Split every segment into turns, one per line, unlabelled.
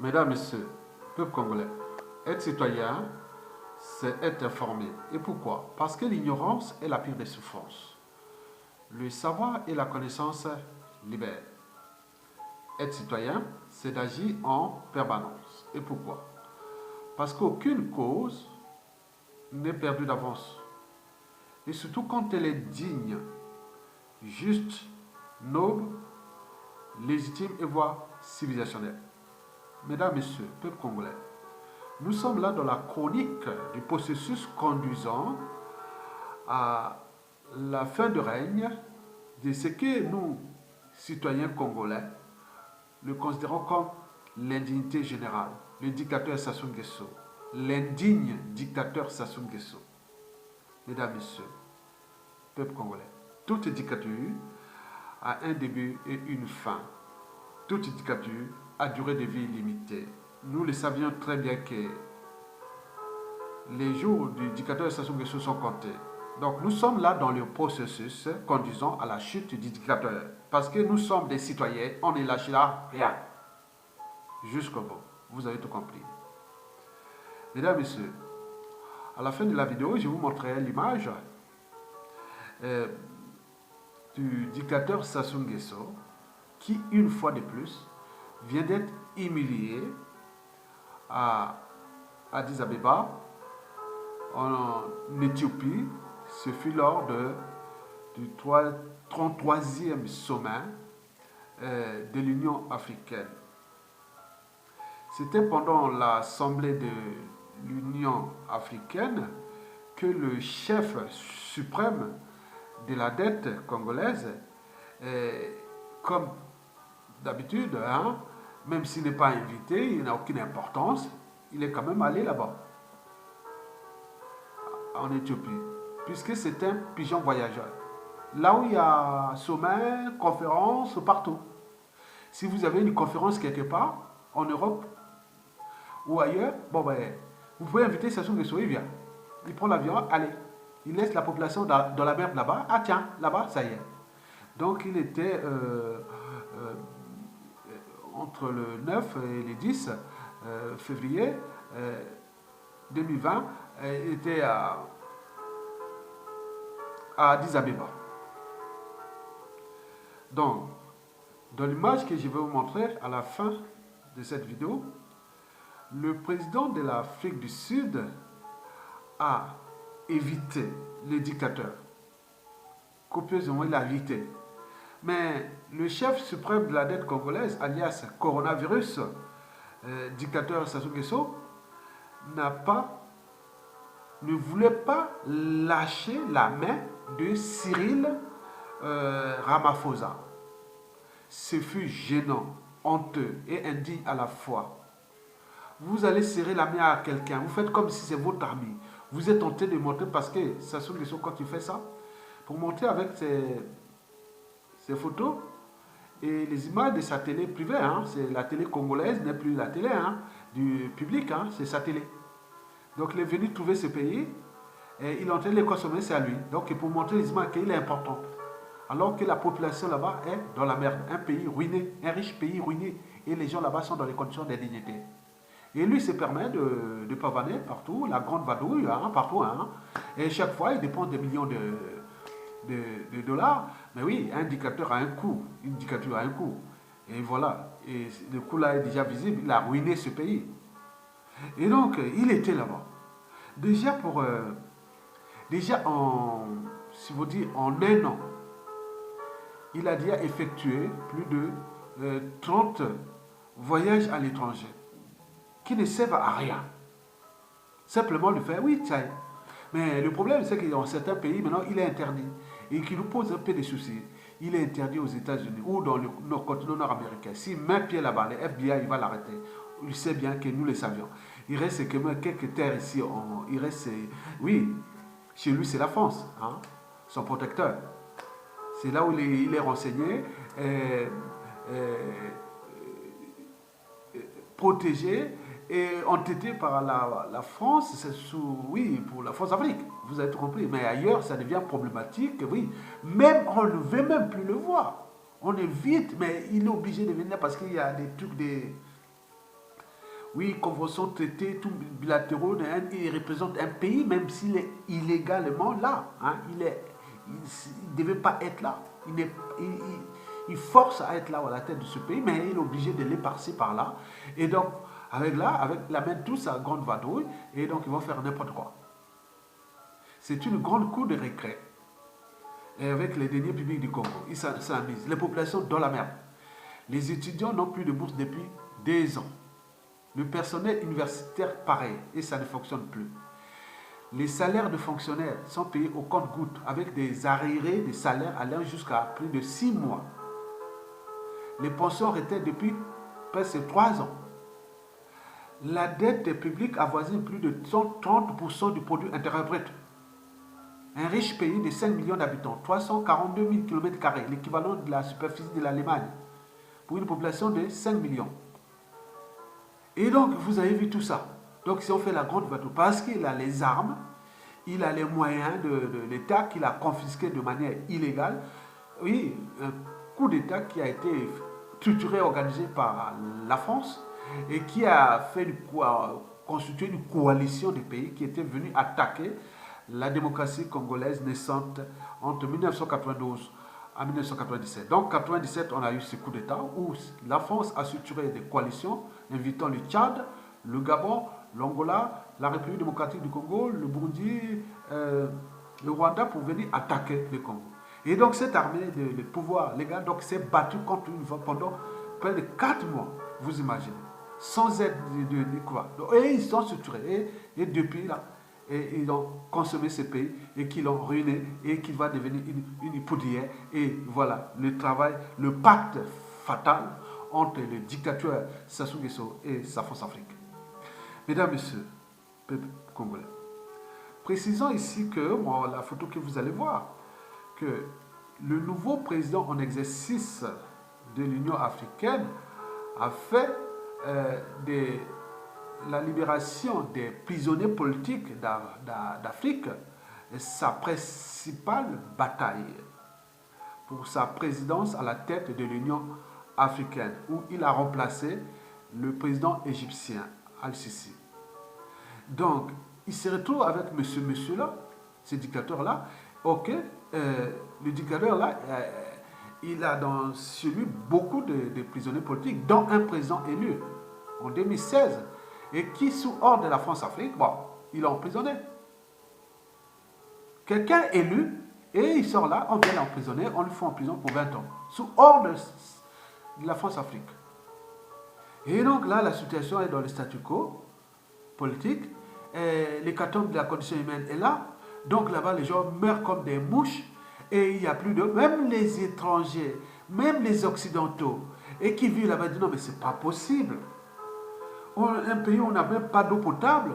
Mesdames, Messieurs, peuple congolais, être citoyen, c'est être informé. Et pourquoi? Parce que l'ignorance est la pire des souffrances. Le savoir et la connaissance libèrent. Être citoyen, c'est d'agir en permanence. Et pourquoi? Parce qu'aucune cause n'est perdue d'avance. Et surtout quand elle est digne, juste, noble, légitime et voire civilisationnelle. Mesdames, Messieurs, peuple congolais, nous sommes là dans la chronique du processus conduisant à la fin de règne de ce que nous, citoyens congolais, le considérons comme l'indignité générale, le dictateur Sassou Nguesso, l'indigne dictateur Sassou Nguesso. Mesdames, Messieurs, peuple congolais, toute dictature a un début et une fin. Toute dictature a durée de vie limitée. Nous le savions très bien que les jours du dictateur Sassou Nguesso sont comptés. Donc nous sommes là dans le processus conduisant à la chute du dictateur. Parce que nous sommes des citoyens, on ne lâchera rien. Jusqu'au bout. Vous avez tout compris. Mesdames et messieurs, à la fin de la vidéo, je vous montrerai l'image du dictateur Sassou Nguesso qui, une fois de plus, vient d'être humilié à Addis Abeba, en Éthiopie. Ce fut lors du 33e sommet de l'Union africaine. C'était pendant l'Assemblée de l'Union africaine que le chef suprême de la dette congolaise, comme d'habitude, même s'il n'est pas invité, il n'a aucune importance, il est quand même allé là-bas, en Éthiopie, puisque c'est un pigeon voyageur. Là où il y a sommet, conférence, partout. Si vous avez une conférence quelque part, en Europe ou ailleurs, bon ben, vous pouvez inviter Sassou Nguesso, il vient. Il prend l'avion, allez. Il laisse la population dans la merde là-bas. Ah tiens, là-bas, ça y est. Donc il était entre le 9 et le 10 février 2020, il était à Addis Abeba. Donc, dans l'image que je vais vous montrer à la fin de cette vidéo, le président de l'Afrique du Sud a évité le dictateur. Copieusement, il a évité. Mais le chef suprême de la dette congolaise, alias coronavirus, dictateur Sassou Nguesso, ne voulait pas lâcher la main de Cyril Ramaphosa. Ce fut gênant, honteux et indigne à la fois. Vous allez serrer la main à quelqu'un, vous faites comme si c'est votre ami. Vous êtes tenté de montrer parce que Sassou Nguesso, quand il fait ça, pour montrer avec ses photos et les images de sa télé privée, c'est la télé congolaise, n'est plus la télé du public, c'est sa télé. Donc il est venu trouver ce pays et il est en train de les consommer, c'est à lui. Donc pour montrer les images qu'il est important. Alors que la population là-bas est dans la merde, un pays ruiné, un riche pays ruiné, et les gens là-bas sont dans les conditions d'indignité. Et lui se permet de pavaner partout, la grande vadouille, partout. Et chaque fois, il dépense des millions de dollars. Mais oui, un dictateur a un coût, une dictature a un coût. Et voilà, et le coût là est déjà visible, il a ruiné ce pays. Et donc, il était là-bas. Déjà si vous dites, en un an, il a déjà effectué plus de 30 voyages à l'étranger qui ne servent à rien. Simplement le faire, oui, ça y est. Mais le problème, c'est que dans certains pays, maintenant, il est interdit. Et qui nous pose un peu de soucis. Il est interdit aux États-Unis ou dans le continent nord-américain. Si met pied là-bas, le FBI il va l'arrêter. Il sait bien que nous le savions. Il reste quelques terres ici. Il reste, oui, chez lui, c'est la France, son protecteur. C'est là où il est renseigné, protégé et entêté par la France, c'est oui, pour la France-Afrique, vous avez tout compris. Mais ailleurs, ça devient problématique, oui. Même, on ne veut même plus le voir. On évite, mais il est obligé de venir parce qu'il y a des trucs, oui, conventions, traités, tout bilatéraux, il représente un pays, même s'il est illégalement là. Hein, il ne devait pas être là. Il force à être là à la tête de ce pays, mais il est obligé de les passer par là. Et donc, avec la main tous à grande vadrouille, et donc ils vont faire n'importe quoi. C'est une grande cour de récré. Et avec les deniers publics du Congo, ils s'amusent. Les populations dans la merde. Les étudiants n'ont plus de bourse depuis 2 ans. Le personnel universitaire, pareil, et ça ne fonctionne plus. Les salaires de fonctionnaires sont payés au compte-gouttes, avec des arriérés de salaires allant jusqu'à plus de 6 mois. Les pensions retraite depuis presque 3 ans. La dette publique avoisine plus de 130% du produit intérieur brut. Un riche pays de 5 millions d'habitants, 342 000 km², l'équivalent de la superficie de l'Allemagne, pour une population de 5 millions. Et donc, vous avez vu tout ça. Donc, si on fait la grande vadrouille, parce qu'il a les armes, il a les moyens de l'État qu'il a confisqué de manière illégale. Oui, un coup d'État qui a été structuré, organisé par la France et qui a fait constituer une coalition de pays qui étaient venus attaquer la démocratie congolaise naissante entre 1992 en 1997. Donc, en 1997, on a eu ce coup d'État où la France a structuré des coalitions invitant le Tchad, le Gabon, l'Angola, la République démocratique du Congo, le Burundi, le Rwanda pour venir attaquer le Congo. Et donc, cette armée de pouvoir légal s'est battue contre une fois pendant près de 4 mois, vous imaginez, sans aide de quoi. Et ils sont structurés. Et depuis là, et ils ont consommé ce pays et qu'ils l'ont ruiné et qu'il va devenir une poudrière. Et voilà, le travail, le pacte fatal entre le dictateur Sassou Nguesso et sa France-Afrique. Mesdames, Messieurs, peuple congolais, précisons ici que, bon, la photo que vous allez voir, que le nouveau président en exercice de l'Union africaine a fait la libération des prisonniers politiques d'Afrique sa principale bataille pour sa présidence à la tête de l'Union africaine, où il a remplacé le président égyptien Al-Sisi. Donc, il se retrouve avec monsieur-là, ce dictateur-là. Ok, le dictateur-là, il a chez lui beaucoup de prisonniers politiques, dont un président élu en 2016, et qui, sous ordre de la France-Afrique, bon, il l'a emprisonné. Quelqu'un élu, et il sort là, on vient l'emprisonner, on le fait en prison pour 20 ans, sous ordre de la France-Afrique. Et donc là, la situation est dans le statu quo politique, l'hécatombe de la condition humaine est là, donc là-bas, les gens meurent comme des mouches, et il n'y a plus de... Même les étrangers, même les occidentaux, et qui vivent là-bas, disent non, mais c'est pas possible. Un pays où on n'a même pas d'eau potable,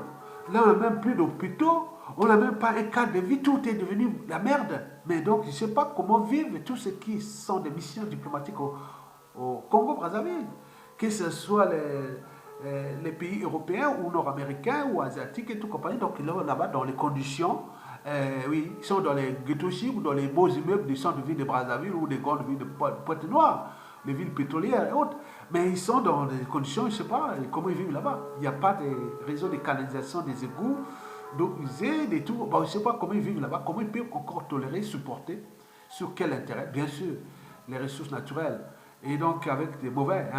là on n'a même plus d'hôpitaux, on n'a même pas un cadre de vie, tout est devenu la merde. Mais donc je ne sais pas comment vivent tous ceux qui sont des missions diplomatiques au Congo-Brazzaville, que ce soit les pays européens ou nord-américains ou asiatiques et tout compagnie. Donc là-bas, dans les conditions, oui, ils sont dans les ghettos ou dans les beaux immeubles du centre-ville de Brazzaville ou des grandes villes de Pointe-Noire, les villes pétrolières et autres. Mais ils sont dans des conditions, je ne sais pas comment ils vivent là-bas. Il n'y a pas de réseau de canalisation, des égouts, d'eau usée, des tout. Bon, je ne sais pas comment ils vivent là-bas, comment ils peuvent encore tolérer, supporter, sur quel intérêt. Bien sûr, les ressources naturelles. Et donc, avec des mauvais,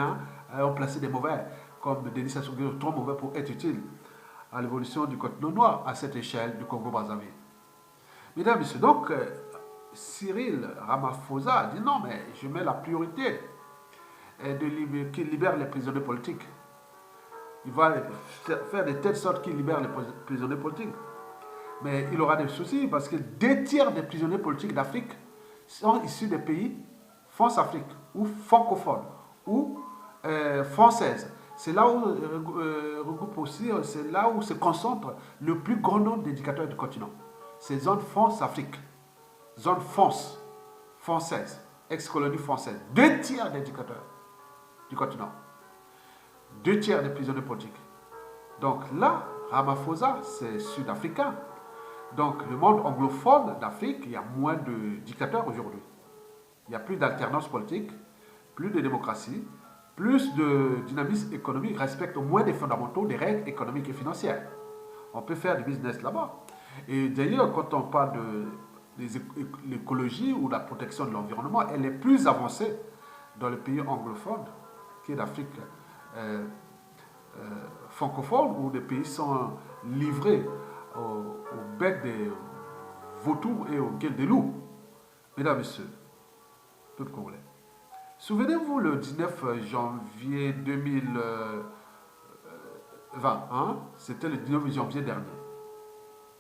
on plaçait des mauvais, comme Denis Sassou Nguesso, trop mauvais pour être utile à l'évolution du continent noir à cette échelle du Congo-Brazzaville. Mesdames et messieurs, donc, Cyril Ramaphosa dit non, mais je mets la priorité qu'il libère les prisonniers politiques. Il va faire de telle sorte qu'il libère les prisonniers politiques. Mais il aura des soucis parce que 2/3 des prisonniers politiques d'Afrique sont issus des pays France-Afrique ou francophones ou françaises. C'est là où regroupe aussi, c'est là où se concentre le plus grand nombre d'éducateurs du continent. C'est zone France-Afrique, zone France, française, ex-colonie française. 2/3 d'éducateurs du continent. 2/3 des prisonniers politiques. Donc là, Ramaphosa, c'est sud-africain. Donc le monde anglophone d'Afrique, il y a moins de dictateurs aujourd'hui. Il n'y a plus d'alternance politique, plus de démocratie, plus de dynamisme économique respecte au moins des fondamentaux des règles économiques et financières. On peut faire du business là-bas. Et d'ailleurs, quand on parle de l'écologie ou la protection de l'environnement, elle est plus avancée dans les pays anglophones qui est d'Afrique euh, francophone, où les pays sont livrés au bec des vautours et au gueule des loups. Mesdames, Messieurs, peuple congolais, souvenez-vous le 19 janvier 2020, hein, c'était le 19 janvier dernier,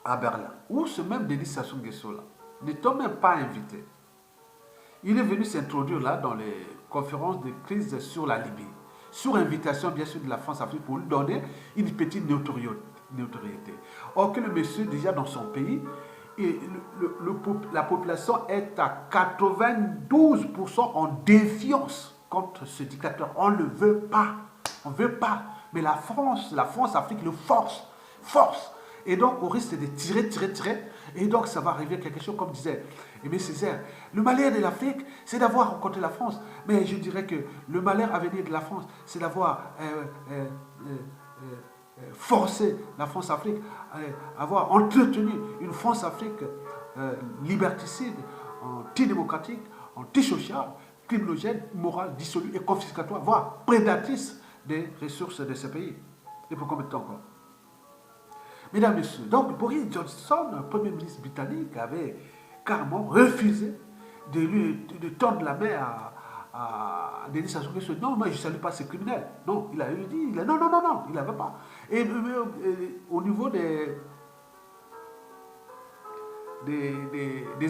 à Berlin, où ce même Denis Sassou Nguesso là, n'étant même pas invité, il est venu s'introduire là dans les conférences de crise sur la Libye, sur invitation bien sûr de la France-Afrique pour lui donner une petite notoriété. Or que le monsieur déjà dans son pays, et la population est à 92% en défiance contre ce dictateur. On ne le veut pas. On ne veut pas. Mais la France-Afrique le force. Et donc, au risque de tirer. Et donc, ça va arriver quelque chose comme disait Aimé Césaire. Le malheur de l'Afrique, c'est d'avoir rencontré la France. Mais je dirais que le malheur à venir de la France, c'est d'avoir forcé la France-Afrique, avoir entretenu une France-Afrique liberticide, antidémocratique, antisociale, criminogène, morale, dissolue et confiscatoire, voire prédatrice des ressources de ce pays. Et pour combien de temps encore? Mesdames, Messieurs, donc Boris Johnson, Premier ministre britannique, avait carrément refusé de tendre la main à Denis Sassou Nguesso. Non, moi je ne salue pas ces criminels. Non, il a dit, non, il n'avait pas. Et au niveau des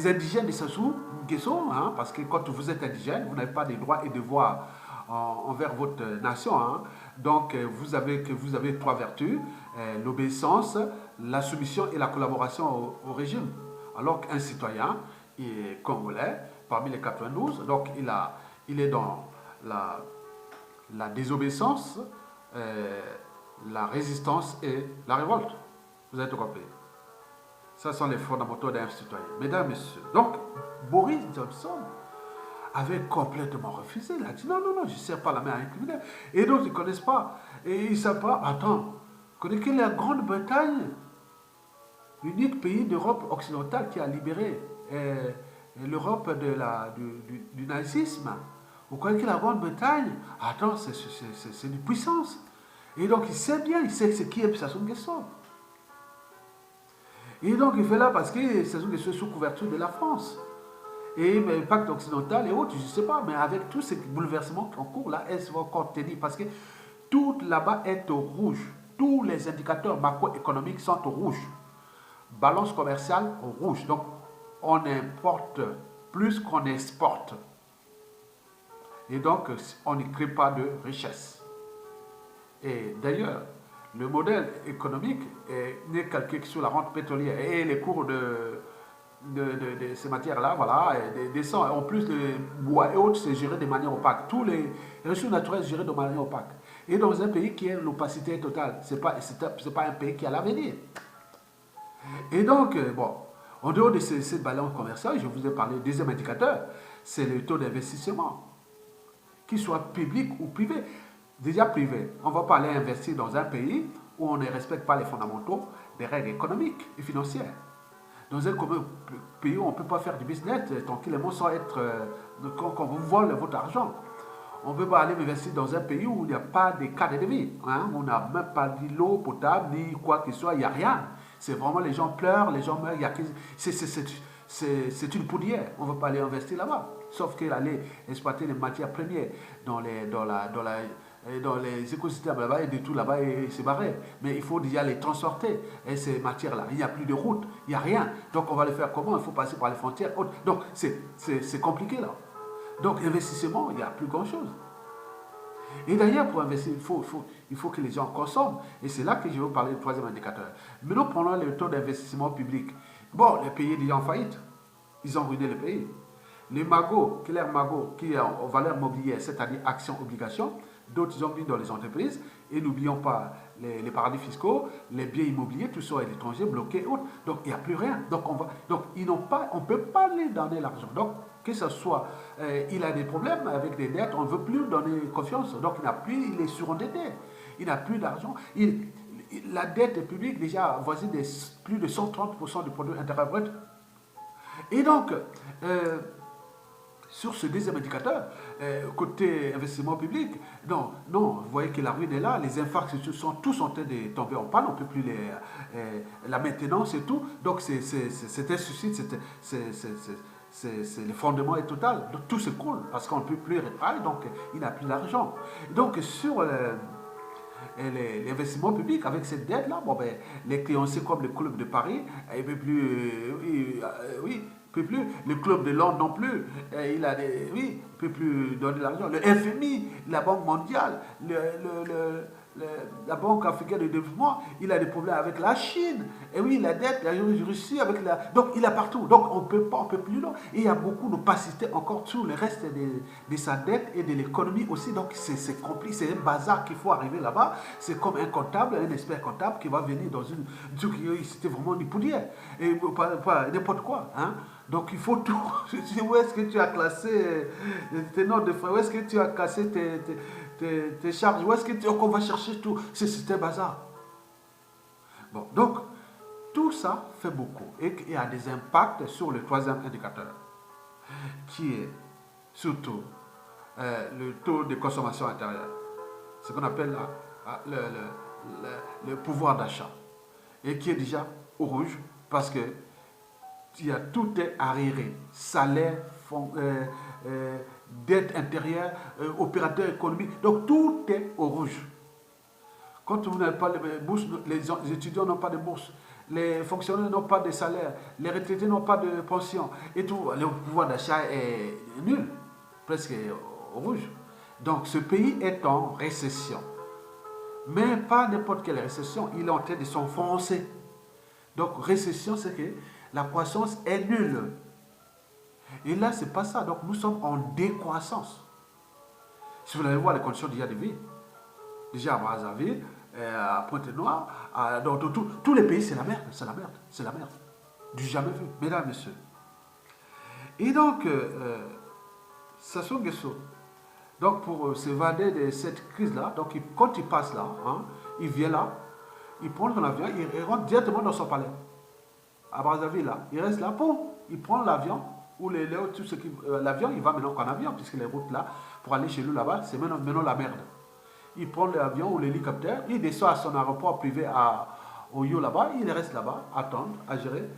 indigènes de Sassou Nguesso, hein, parce que quand vous êtes indigène, vous n'avez pas des droits et devoirs envers votre nation. Hein. Donc, vous avez trois vertus, l'obéissance, la soumission et la collaboration au régime. Alors qu'un citoyen congolais, parmi les 92, donc il est dans la désobéissance, la résistance et la révolte. Vous avez tout compris. Ce sont les fondamentaux d'un citoyen. Mesdames, Messieurs, donc Boris Johnson avait complètement refusé. Il a dit non, je ne sers pas la main à un criminel. Et donc, ils ne connaissent pas. Et ils ne savent pas. Attends, connaissez la Grande-Bretagne, l'unique pays d'Europe occidentale qui a libéré l'Europe du nazisme. Vous connaissez la Grande-Bretagne? Attends, c'est une puissance. Et donc, il sait bien, il sait ce qui est Sassou Nguesso. Et donc, il fait là parce que Sassou Nguesso est sous couverture de la France. Et le pacte occidental et autres, je ne sais pas, mais avec tous ces bouleversements en cours là, elles vont encore tenir parce que tout là-bas est au rouge. Tous les indicateurs macroéconomiques sont au rouge. Balance commerciale au rouge. Donc, on importe plus qu'on exporte. Et donc, on ne crée pas de richesse. Et d'ailleurs, le modèle économique n'est calqué sur la rente pétrolière et les cours de ces matières-là, voilà, descendent. En plus, le bois et autres, c'est géré de manière opaque. Tous les ressources naturelles sont gérées de manière opaque. Et dans un pays qui a l'opacité totale, ce n'est pas un pays qui a l'avenir. Et donc, bon, en dehors de cette balance commerciale, je vous ai parlé, deuxième indicateur, c'est le taux d'investissement, qu'il soit public ou privé. Déjà privé, on ne va pas aller investir dans un pays où on ne respecte pas les fondamentaux des règles économiques et financières. Dans un pays où on ne peut pas faire du business tranquillement sans être, quand vous vole votre argent. On ne peut pas aller investir dans un pays où il n'y a pas de cadre de vie. Hein, on n'a même pas de l'eau potable, ni quoi que ce soit, il n'y a rien. C'est vraiment les gens pleurent, les gens meurent, c'est une poudrière. On ne veut pas aller investir là-bas. Sauf qu'elle allait exploiter les matières premières dans les écosystèmes là-bas et de tout là-bas et se barrer. Mais il faut déjà les transporter, et ces matières-là. Il n'y a plus de route, il n'y a rien. Donc on va le faire comment? Il faut passer par les frontières. Donc c'est compliqué là. Donc investissement, il n'y a plus grand-chose. Et d'ailleurs, pour investir, il faut que les gens consomment. Et c'est là que je veux parler du troisième indicateur. Maintenant, prenons le taux d'investissement public. Bon, les pays déjà en faillite. Ils ont ruiné le pays. Les magots, Claire Magot, qui est en valeur mobilière, c'est-à-dire actions-obligations, d'autres ils ont mis dans les entreprises. Et n'oublions pas les paradis fiscaux, les biens immobiliers, tout ça à l'étranger, bloqué, autres. Donc il n'y a plus rien. Donc on ne peut pas les donner l'argent. Donc que ce soit, il a des problèmes avec des dettes, on ne veut plus donner confiance. Donc il n'a plus, il est surendetté. Il n'a plus d'argent. La dette publique déjà avoisine plus de 130% du produit intérieur brut. Et donc, sur ce deuxième indicateur, côté investissement public, non, non, vous voyez que la ruine est là, les infrastructures sont tous en train de tomber en panne, on ne peut plus la maintenance et tout. Donc c'est un suicide, le fondement est total. Donc tout se coule parce qu'on ne peut plus réparer, donc il n'a plus d'argent. Donc sur l'investissement public, avec cette dette-là, bon, ben, les créanciers comme le Club de Paris, il ne peut plus, oui, peut plus. Le Club de Londres non plus, il a des, oui, peut plus donner l'argent. Le FMI, la Banque mondiale, la Banque africaine de développement, il a des problèmes avec la Chine. Et oui, la dette, la Russie avec la... Donc, il a partout. Donc, on peut pas, on peut plus. Non. Et il y a beaucoup d'opacité encore sur le reste de sa dette et de l'économie aussi. Donc, c'est compliqué. C'est un bazar qu'il faut arriver là-bas. C'est comme un comptable, un expert comptable qui va venir dans une... C'était vraiment une poulière. Et pas n'importe quoi. Hein. Donc, il faut tout. Où est-ce que tu as classé tes notes de frais? Où est-ce que tu as cassé tes charges? Où est-ce qu'on va chercher tout? C'est un bazar. Bon, donc, tout ça fait beaucoup et il y a des impacts sur le troisième indicateur, qui est surtout le taux de consommation intérieure, ce qu'on appelle le pouvoir d'achat, et qui est déjà au rouge parce que tout est arriéré, salaire, dette intérieure, opérateur économique, donc tout est au rouge. Quand vous n'avez pas de bourse, les étudiants n'ont pas de bourse, les fonctionnaires n'ont pas de salaire, les retraités n'ont pas de pension, et tout, le pouvoir d'achat est nul, presque au rouge. Donc ce pays est en récession. Mais pas n'importe quelle récession, il est en train de s'enfoncer. Donc récession, c'est que la croissance est nulle. Et là, c'est pas ça. Donc nous sommes en décroissance. Si vous allez voir les conditions déjà de vie, déjà à Brazzaville, à Pointe-Noire, dans tous les pays, c'est la merde, c'est la merde, c'est la merde. Du jamais vu, mesdames, messieurs. Et donc, Sassou Nguesso, donc pour s'évader de cette crise-là, donc quand il passe là, hein, il vient là, il prend son avion, il rentre directement dans son palais. À Brazzaville, là, il reste là, il prend l'avion, ou l'avion, il va maintenant qu'en avion, puisque les routes là, pour aller chez lui là-bas, c'est maintenant la merde. Il prend l'avion ou l'hélicoptère, il descend à son aéroport privé à Oyo là-bas, il reste là-bas, attendre, à gérer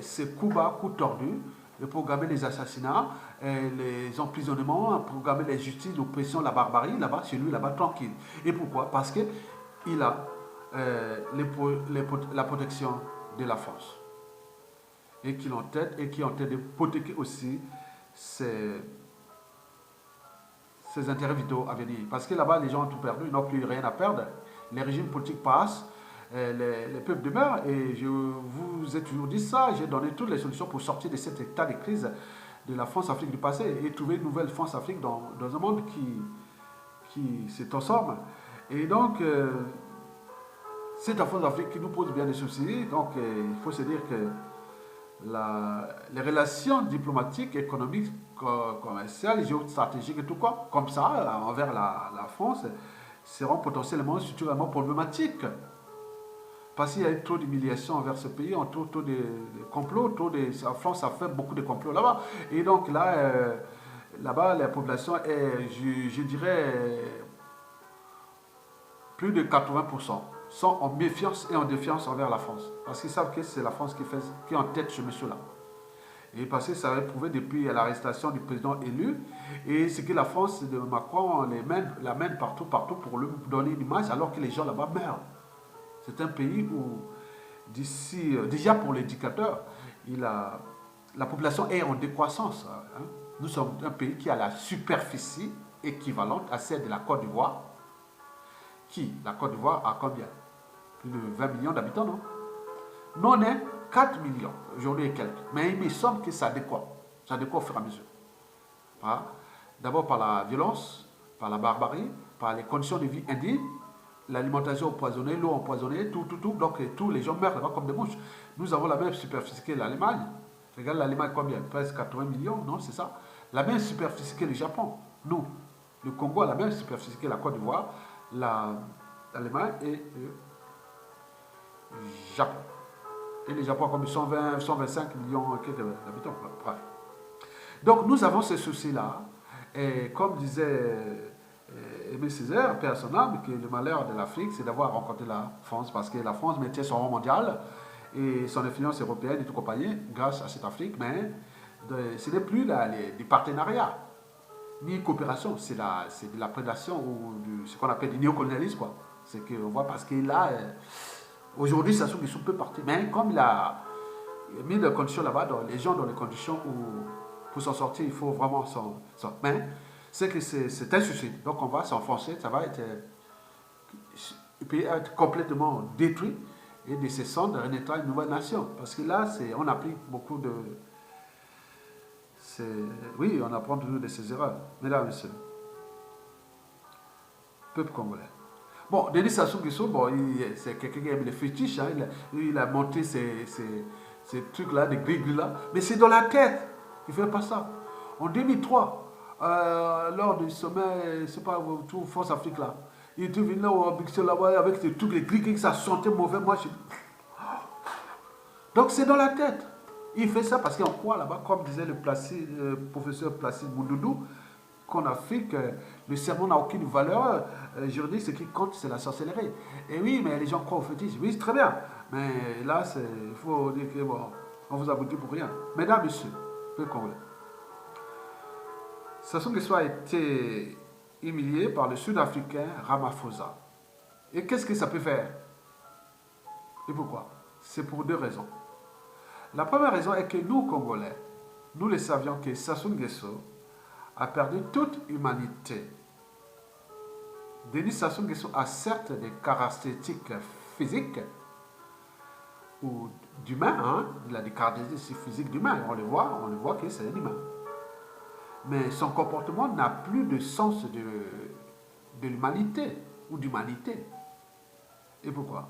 ses coups bas, coups tordus, programmer les assassinats, les emprisonnements, programmer les justices, l'oppression, la barbarie, là-bas, chez lui, là-bas, tranquille. Et pourquoi? Parce qu'il a la protection de la France. Et qui est en tête de hypothéquer aussi ses intérêts vitaux à venir. Parce que là-bas, les gens ont tout perdu, ils n'ont plus rien à perdre. Les régimes politiques passent, les peuples demeurent, et je vous ai toujours dit ça, j'ai donné toutes les solutions pour sortir de cet état de crise de la France-Afrique du passé et trouver une nouvelle France-Afrique dans un monde qui se transforme. Et donc, c'est la France-Afrique qui nous pose bien des soucis. Donc, il faut se dire que les relations diplomatiques, économiques, commerciales, géostratégiques et tout quoi, comme ça, envers la France, seront potentiellement, structurellement problématiques. Parce qu'il y a eu trop d'humiliation envers ce pays, trop de complots, la France a fait beaucoup de complots là-bas. Et donc là-bas, la population est, je dirais, plus de 80%. Sont en méfiance et en défiance envers la France. Parce qu'ils savent que c'est la France qui est en tête ce monsieur-là. Et parce que ça a prouvé depuis l'arrestation du président élu. Et c'est que la France de Macron l'amène partout pour lui donner une image alors que les gens là-bas meurent. C'est un pays où, déjà pour l'éducateur, la population est en décroissance. Hein. Nous sommes un pays qui a la superficie équivalente à celle de la Côte d'Ivoire. La Côte d'Ivoire a combien? Plus de 20 millions d'habitants, non? Nous, on est 4 millions, aujourd'hui et quelques. Mais il me semble que ça décroît. Ça décroît au fur et à mesure. Hein? D'abord par la violence, par la barbarie, par les conditions de vie indignes, l'alimentation empoisonnée, l'eau empoisonnée, tout. Donc tous les gens meurent là-bas comme des mouches. Nous avons la même superficie que l'Allemagne. Regarde l'Allemagne combien? Presque 80 millions, non, c'est ça. La même superficie que le Japon. Nous, le Congo a la même superficie que la Côte d'Ivoire, l'Allemagne et le Japon. Et le Japon a comme 120, 125 millions d'habitants. Bref. Donc nous avons ce souci-là. Et comme disait Aimé Césaire, paix à son âme, que le malheur de l'Afrique, c'est d'avoir rencontré la France, parce que la France mettait son rang mondial et son influence européenne et tout compagnie grâce à cette Afrique, mais ce n'est plus des partenariats ni coopération, c'est de la prédation ou ce qu'on appelle du néocolonialisme, quoi. C'est qu'on voit parce que là, aujourd'hui, ça se peut partir. Mais comme il a mis des conditions là-bas, les gens dans les conditions où pour s'en sortir, il faut vraiment s'en. Mais c'est que c'est un suicide. Donc on va s'enfoncer, ça va être, il peut être complètement détruit et de se cendres renaîtra une nouvelle nation. Parce que là, on applique beaucoup de. Oui, on apprend toujours de ses erreurs. Mesdames et messieurs, peuple congolais. Bon, Denis Sassou Nguesso, bon, c'est quelqu'un qui aime les fétiches, hein, il a monté ces trucs-là, des gris-gris-là, mais c'est dans la tête. Il ne fait pas ça. En 2003, lors du sommet, c'est pas tout Force Afrique là, il était venu là au Bruxelles là-bas avec ces trucs, les gris-gris, ça sentait mauvais. Moi, Donc c'est dans la tête. Il fait ça parce qu'on croit là-bas, comme disait le professeur Placide Moudoudou, qu'en Afrique, le serment n'a aucune valeur juridique, ce qui compte, c'est la sorcellerie. Et oui, mais les gens croient au fétiche. Oui, c'est très bien. Mais là, il faut dire que bon, on vous aboutit pour rien. Mesdames, messieurs, peuple congolais, Sassou Nguesso a été humilié par le Sud-Africain Ramaphosa. Et qu'est-ce que ça peut faire? Et pourquoi? C'est pour deux raisons. La première raison est que nous, Congolais, nous le savions que Sassou Nguesso a perdu toute humanité. Denis Sassou Nguesso a certes des caractéristiques physiques ou d'humain, hein? Il a des caractéristiques physiques d'humain, on le voit que c'est un humain. Mais son comportement n'a plus de sens de l'humanité ou d'humanité. Et pourquoi?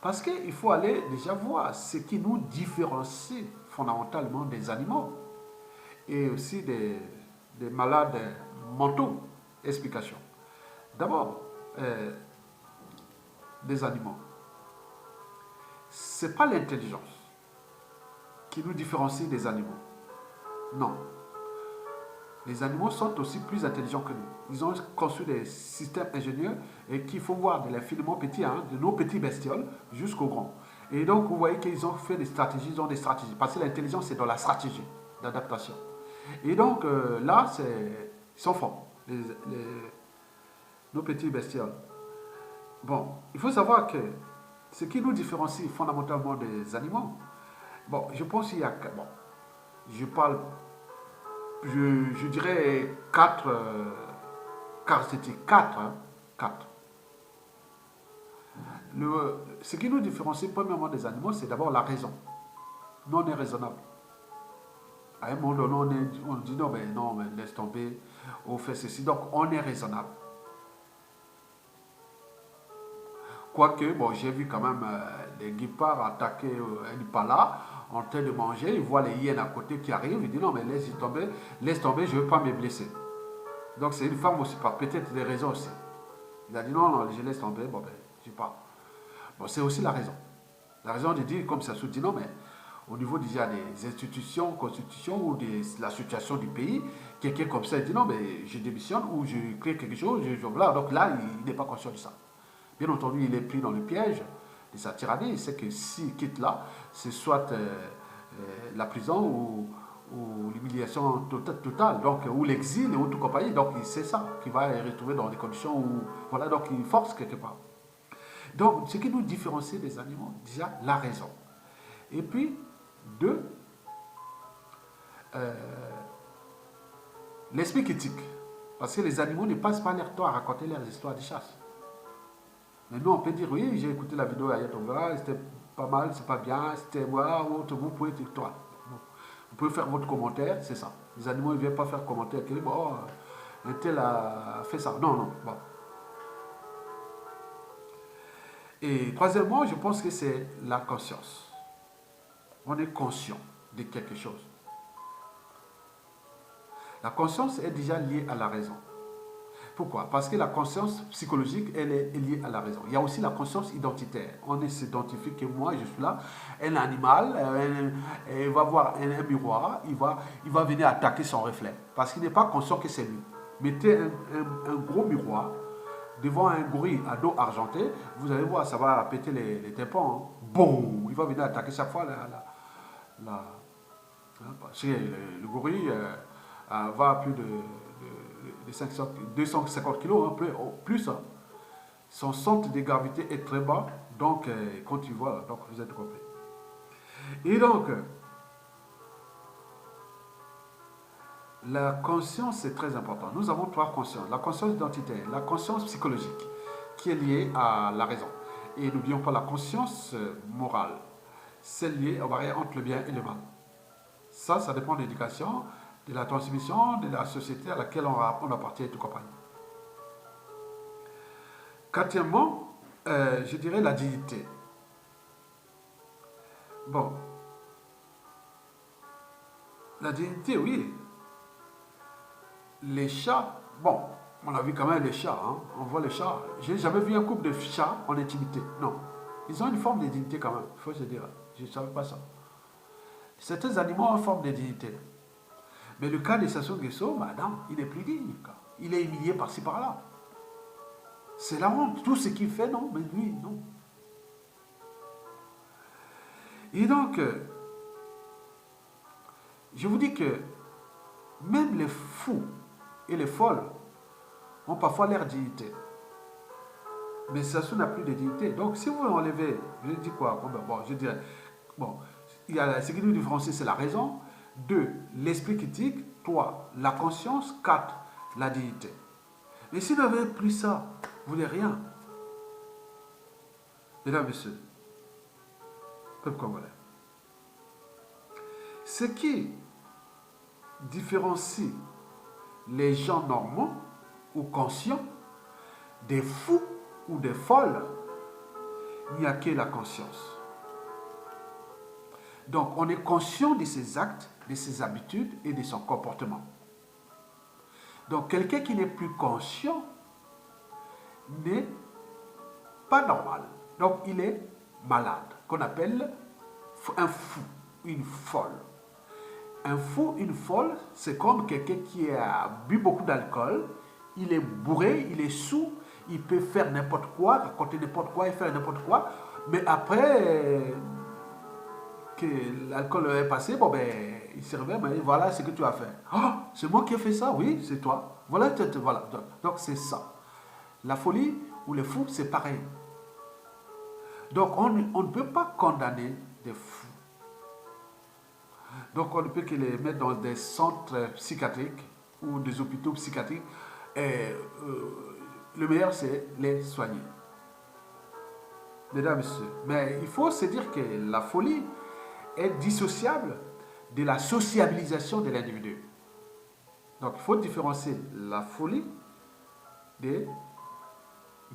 Parce qu'il faut aller déjà voir ce qui nous différencie fondamentalement des animaux et aussi des malades mentaux. Explication. D'abord, des animaux. Ce n'est pas l'intelligence qui nous différencie des animaux. Non. Les animaux sont aussi plus intelligents que nous. Ils ont conçu des systèmes ingénieux et qu'il faut voir de l'infiniment petit, hein, de nos petits bestioles jusqu'aux grands. Et donc, vous voyez qu'ils ont fait des stratégies, ils ont des stratégies. Parce que l'intelligence, c'est dans la stratégie d'adaptation. Et donc, là, ils sont forts, nos petits bestioles. Bon, il faut savoir que ce qui nous différencie fondamentalement des animaux, bon, je pense qu'il y a... Bon, je parle... Je dirais quatre caractéristiques. Quatre. Ce qui nous différencie premièrement des animaux, c'est d'abord la raison. Nous, on est raisonnable. À un moment donné, on dit non, mais laisse tomber, on fait ceci. Donc, on est raisonnable. Quoique, bon, j'ai vu quand même les guépards attaquer un impala en train de manger. Il voit les hyènes à côté qui arrivent. Il dit non, mais laisse tomber, je ne veux pas me blesser. Donc, c'est une femme aussi, par peut-être des raisons aussi. Il a dit non, je laisse tomber, bon, je pars. Bon, c'est aussi la raison. La raison de dire, comme ça se dit non, mais au niveau déjà des institutions, constitutions ou de la situation du pays, quelqu'un comme ça, il dit non, mais je démissionne ou je crée quelque chose, voilà. Donc là, il n'est pas conscient de ça. Bien entendu, il est pris dans le piège de sa tyrannie. Il sait que s'il quitte là, c'est soit la prison ou l'humiliation totale, donc, ou l'exil ou tout compagnie. Donc, il sait ça, qu'il va se retrouver dans des conditions où, voilà, donc il force quelque part. Donc, ce qui nous différencie des animaux, déjà, la raison. Et puis, deux, l'esprit critique. Parce que les animaux ne passent pas leur temps à raconter leurs histoires de chasse. Mais nous, on peut dire, oui, j'ai écouté la vidéo à Yatonga, c'était pas mal, c'est pas bien, c'était moi, vous pouvez dire toi. Vous pouvez faire votre commentaire, c'est ça. Les animaux ne viennent pas faire commentaire, que bon, un tel a fait ça. Non, non, bon. Et troisièmement, je pense que c'est la conscience. On est conscient. de quelque chose. La conscience est déjà liée à la raison. Pourquoi? Parce que la conscience psychologique, elle est liée à la raison. Il y a aussi la conscience identitaire. On s'identifie que moi, je suis là, un animal, il va voir un miroir, il va venir attaquer son reflet. Parce qu'il n'est pas conscient que c'est lui. Mettez un gros miroir devant un gorille à dos argenté, vous allez voir, ça va péter les tympans. Hein. Boum! Il va venir attaquer chaque fois parce que le gorille va à plus de 250 kilos, hein, plus. Hein. Son centre de gravité est très bas, donc quand tu vois, donc vous êtes compris. Et donc, la conscience est très importante. Nous avons trois consciences. La conscience identitaire, la conscience psychologique, qui est liée à la raison. Et n'oublions pas la conscience morale, celle liée au barrière entre le bien et le mal. Ça dépend de l'éducation, de la transmission, de la société à laquelle on appartient et tout compagnie. Quatrièmement, je dirais la dignité. Bon, la dignité, oui. Les chats, bon, on a vu quand même les chats, hein. On voit les chats. Je n'ai jamais vu un couple de chats en intimité. Non. Ils ont une forme de dignité quand même, il faut se dire. Je ne savais pas ça. Certains animaux ont une forme de dignité. Mais le cas de Sassou Nguesso, madame, il n'est plus digne. Il est humilié par-ci par-là. C'est la honte. Tout ce qu'il fait, non, mais lui, non. Et donc, je vous dis que même les fous et les folles ont parfois leur dignité. Mais Sassou n'a plus de dignité. Donc, si vous enlevez, je dis quoi? Bon, je dirais, bon, il y a ce qui nous différencie, c'est la raison. 2, l'esprit critique. 3, la conscience. 4, la dignité. Mais si vous n'avez plus ça, vous n'êtes rien. Mesdames, Messieurs, peuple congolais. Ce qui différencie les gens normaux ou conscients des fous ou des folles, il n'y a que la conscience. Donc, on est conscient de ses actes, de ses habitudes et de son comportement. Donc, quelqu'un qui n'est plus conscient n'est pas normal. Donc, il est malade, qu'on appelle un fou, une folle. Un fou, une folle, c'est comme quelqu'un qui a bu beaucoup d'alcool, il est bourré, il est saoul, il peut faire n'importe quoi, raconter n'importe quoi et faire n'importe quoi, mais après que l'alcool est passé, bon ben, il se réveille, mais voilà ce que tu as fait. Oh, c'est moi qui ai fait ça, oui, c'est toi. Voilà, voilà. Donc c'est ça. La folie ou le fou, c'est pareil. Donc on ne peut pas condamner des fous. Donc on ne peut que les mettre dans des centres psychiatriques ou des hôpitaux psychiatriques. Et le meilleur, c'est les soigner. Mesdames et messieurs. Mais il faut se dire que la folie est dissociable de la sociabilisation de l'individu. Donc il faut différencier la folie du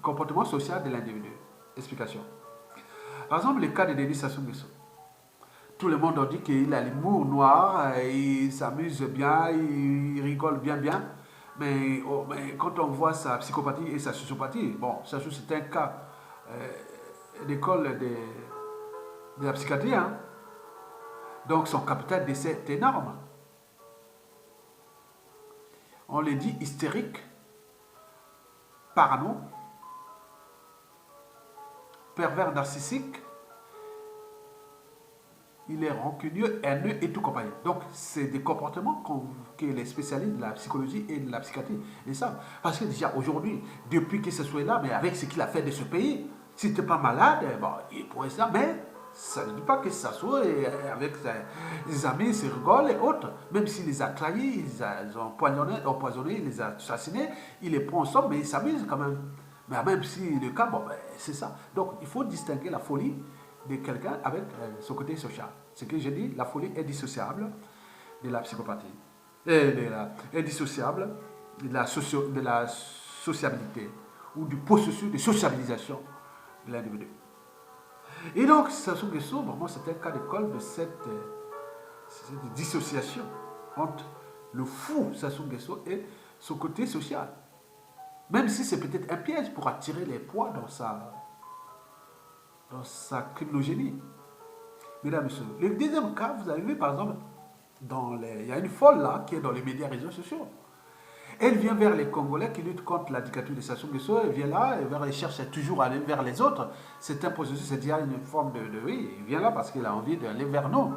comportement social de l'individu. Explication. Par exemple, le cas de Denis Sassou Nguesso. Tout le monde a dit qu'il a l'humour noir, il s'amuse bien, il rigole bien. Mais quand on voit sa psychopathie et sa sociopathie, bon, Sassou c'est un cas d'école de la psychiatrie, hein. Donc son capital d'essai est énorme. On le dit hystérique, parano, pervers narcissique, il est rancunieux, haineux et tout compagnie. Donc, c'est des comportements que les spécialistes de la psychologie et de la psychiatrie le savent. Parce que déjà, aujourd'hui, depuis que ce soit là, mais avec ce qu'il a fait de ce pays, si tu n'es pas malade, bon, il pourrait ça, mais ça ne dit pas que ça soit avec ses amis, il se rigole et autres. Même s'il les a trahis, ils ont empoisonné, il les a assassinés, il les prend ensemble, mais il s'amuse quand même. Mais même si le cas, bon, ben, c'est ça. Donc, il faut distinguer la folie de quelqu'un avec son côté social. Ce que j'ai dit, la folie est dissociable de la psychopathie. Est dissociable de la sociabilité ou du processus de sociabilisation de l'individu. Et donc, Sassou Nguesso, vraiment, c'est un cas d'école de cette dissociation entre le fou Sassou Nguesso et son côté social. Même si c'est peut-être un piège pour attirer les poids dans sa criminogénie. Mesdames et messieurs, le deuxième cas, vous avez vu par exemple, il y a une folle là qui est dans les médias réseaux sociaux. Elle vient vers les Congolais qui luttent contre la dictature de Sassou Nguesso, elle vient là, elle cherche toujours à aller vers les autres. C'est un processus, c'est déjà une forme oui, il vient là parce qu'il a envie d'aller vers nous.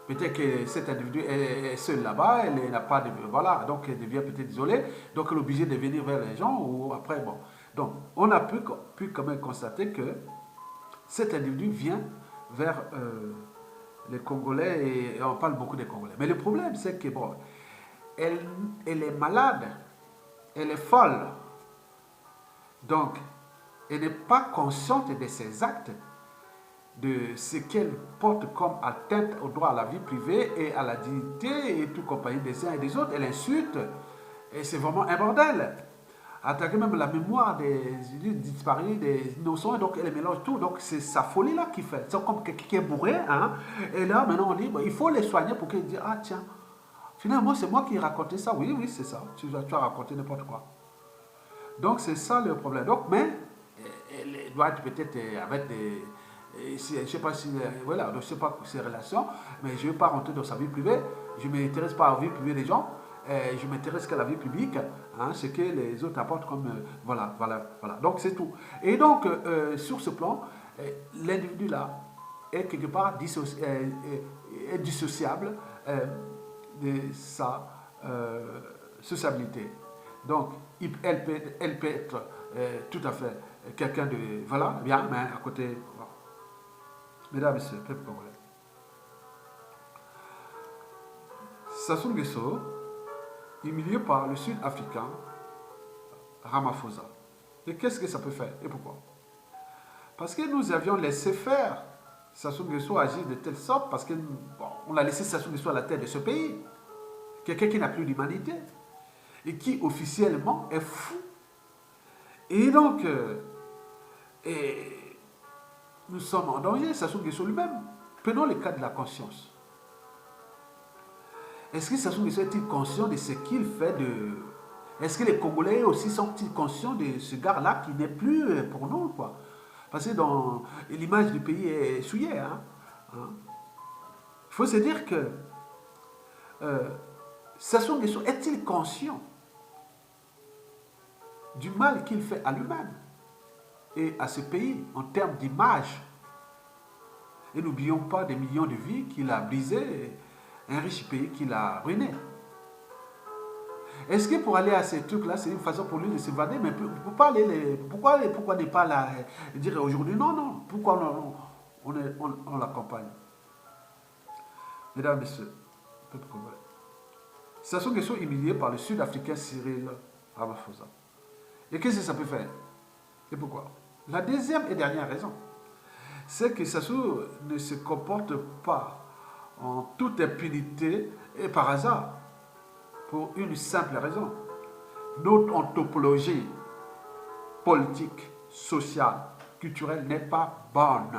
Peut-être que cet individu est seul là-bas, elle n'a pas de... Voilà, donc elle devient peut-être isolée, donc elle est obligée de venir vers les gens, ou après, bon. Donc, on a pu quand même constater que cet individu vient vers les Congolais, et on parle beaucoup des Congolais. Mais le problème, c'est que, bon, elle est malade, elle est folle. Donc, elle n'est pas consciente de ses actes, de ce qu'elle porte comme atteinte au droit à la vie privée et à la dignité et tout compagnie des uns et des autres. Elle insulte, et c'est vraiment un bordel. Attaquer même la mémoire des disparus, des innocents, et donc elle mélange tout. Donc c'est sa folie là qui fait. C'est comme quelqu'un qui est bourré, hein. Et là maintenant on dit, il faut les soigner pour qu'ils disent, ah tiens, finalement c'est moi qui ai raconté ça. Oui, oui, c'est ça. Tu as raconté n'importe quoi. Donc c'est ça le problème. Donc, mais elle doit être peut-être avec des... Je ne sais pas si, voilà, je ne sais pas ses relations, mais je ne vais pas rentrer dans sa vie privée. Je ne m'intéresse pas à la vie privée des gens. Je m'intéresse qu'à la vie publique, hein, ce que les autres apportent comme... voilà. Donc c'est tout. Et donc, sur ce plan, l'individu là est quelque part dissociable de sa sociabilité. Donc, elle peut être tout à fait quelqu'un de... Voilà, bien, mais à côté... Voilà. Mesdames et messieurs, peuple congolais. Sassou Nguesso, humilié par le Sud-Africain Ramaphosa. Et qu'est-ce que ça peut faire et pourquoi? Parce que nous avions laissé faire Sassou Nguesso agir de telle sorte, parce qu'on a laissé Sassou Nguesso à la tête de ce pays. Quelqu'un qui n'a plus d'humanité et qui officiellement est fou. Et donc, nous sommes en danger, Sassou Nguesso lui-même. Prenons le cas de la conscience. Est-ce que Sassou Nguesso est-il conscient de ce qu'il fait de... Est-ce que les Congolais aussi sont-ils conscients de ce gars-là qui n'est plus pour nous, quoi? Parce que l'image du pays est souillée. Hein? Il faut se dire que Sassou Nguesso est-il conscient du mal qu'il fait à lui-même et à ce pays en termes d'image? Et n'oublions pas des millions de vies qu'il a brisées, un riche pays qu'il a ruiné. Est-ce que pour aller à ces trucs-là, c'est une façon pour lui de s'évader? Mais pourquoi ne pas dire aujourd'hui non, pourquoi on l'accompagne? Mesdames et messieurs, peuple congolais, Sassou Nguesso humilié par le Sud-Africain Cyril Ramaphosa. Et qu'est-ce que ça peut faire? Et pourquoi? La deuxième et dernière raison, c'est que Sassou ne se comporte pas en toute impunité et par hasard, pour une simple raison. Notre anthropologie politique, sociale, culturelle n'est pas bonne.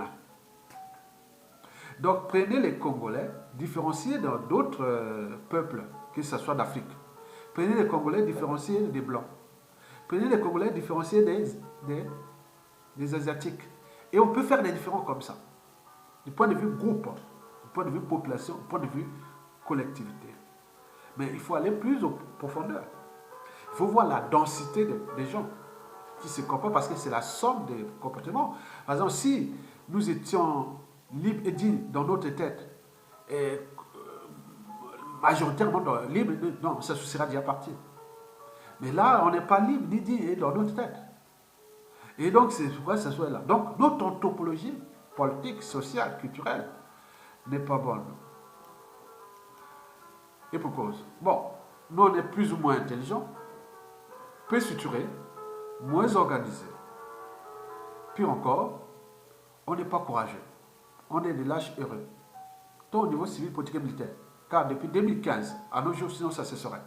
Donc prenez les Congolais, différenciés d'autres peuples, que ce soit d'Afrique. Prenez les Congolais différenciés des Blancs. Prenez les Congolais différenciés des Asiatiques. Et on peut faire des différences comme ça. Du point de vue groupe, du point de vue population, du point de vue collectivité. Mais il faut aller plus en profondeur. Il faut voir la densité des gens qui se comportent parce que c'est la somme des comportements. Par exemple, si nous étions libres et dignes dans notre tête, et majoritairement libres, non, ça sera déjà parti. Mais là, on n'est pas libre ni digne dans notre tête. Et donc, c'est pourquoi ça soit là. Donc, notre anthropologie politique, sociale, culturelle n'est pas bonne. Et pour cause. Bon, nous on est plus ou moins intelligents, peu structurés, moins organisés. Puis encore, on n'est pas courageux. On est des lâches heureux. Tant au niveau civil, politique et militaire. Car depuis 2015, à nos jours, sinon ça cesserait.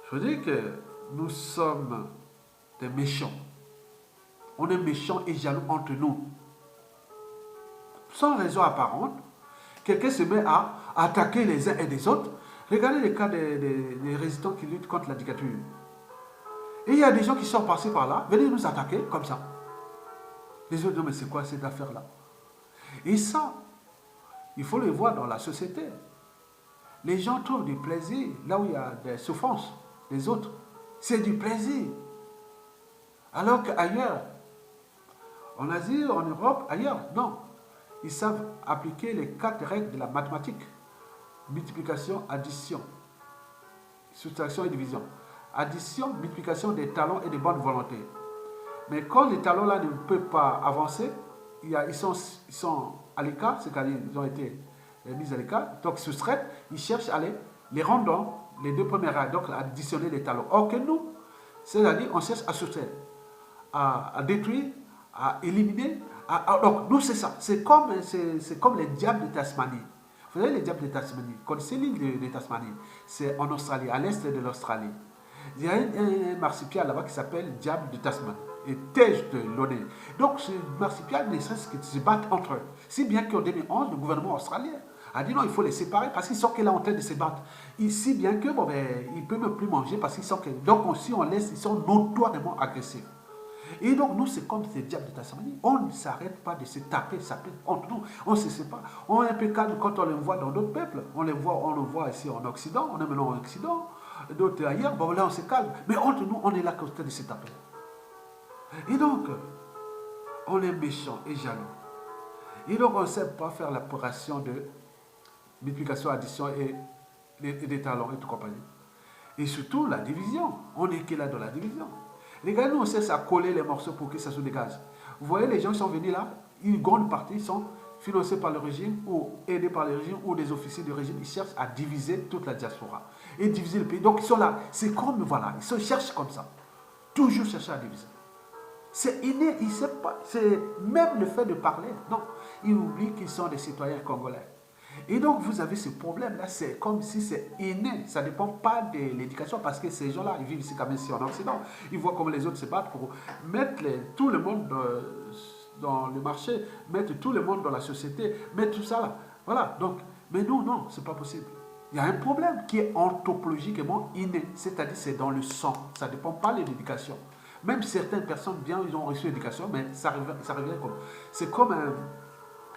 Je veux dire que nous sommes des méchants. On est méchants et jaloux entre nous. Sans raison apparente, quelqu'un se met à attaquer les uns et les autres. Regardez les cas des résistants qui luttent contre la dictature. Et il y a des gens qui sont passés par là, venez nous attaquer comme ça. Les autres disent, mais c'est quoi cette affaire-là? Et ça, il faut le voir dans la société. Les gens trouvent du plaisir là où il y a des souffrances des autres. C'est du plaisir. Alors qu'ailleurs, en Asie, en Europe, ailleurs, non. Ils savent appliquer les 4 règles de la mathématique. Multiplication, addition, soustraction et division. Addition, multiplication des talents et des bonnes volontés. Mais quand les talents là ne peuvent pas avancer, ils sont à l'écart, c'est-à-dire ils ont été mis à l'écart, donc ils soustraitent, ils cherchent à les rendre dans les 2 premières règles, donc à additionner les talents. Or que nous, c'est-à-dire on cherche à soustraire, à détruire, à éliminer. Donc nous c'est ça, c'est comme les diables de Tasmanie. Vous savez les diables de Tasmanie, connaissez l'île de Tasmanie, c'est en Australie, à l'est de l'Australie. Il y a un marsupial là-bas qui s'appelle diable de Tasmanie. Et têche de l'honneur. Donc ce marsupial ne cesse que de se battre entre eux. Si bien qu'en 2011, le gouvernement australien a dit non, il faut les séparer parce qu'ils sont là en train de se battre. Et si bien que bon, ils ne peuvent même plus manger parce qu'ils sont que. Donc si on laisse, ils sont notoirement agressifs. Et donc nous, c'est comme ces diables de Tasmanie. On ne s'arrête pas de se taper, entre nous. On ne se sépare. On est un peu calme quand on les voit dans d'autres peuples. On le voit ici en Occident, on est maintenant en Occident, d'autres ailleurs. Bon là, on se calme. Mais entre nous, on est là en train de se taper. Et donc, on est méchant et jaloux. Et donc, on ne sait pas faire l'opération de multiplication, addition et des talents et tout compagnie. Et surtout, la division. On est que là dans la division. Les gars, nous, on cesse à coller les morceaux pour que ça se dégage. Vous voyez, les gens qui sont venus là, une grande partie sont financés par le régime ou aidés par le régime ou des officiers du régime. Ils cherchent à diviser toute la diaspora et diviser le pays. Donc, ils sont là. C'est comme, voilà, ils cherchent comme ça. Toujours chercher à diviser. C'est inné, il ne sait pas, c'est même le fait de parler. Non, ils oublient qu'ils sont des citoyens congolais. Et donc, vous avez ce problème-là, c'est comme si c'est inné. Ça ne dépend pas de l'éducation parce que ces gens-là, ils vivent ici quand même ici en Occident. Ils voient comment les autres se battent pour mettre tout le monde dans le marché, mettre tout le monde dans la société, mettre tout ça là. Voilà, donc, mais nous, non, ce n'est pas possible. Il y a un problème qui est anthropologiquement inné, c'est-à-dire c'est dans le sang. Ça ne dépend pas de l'éducation. Même certaines personnes, bien, ils ont reçu l'éducation, mais ça revient comme. C'est comme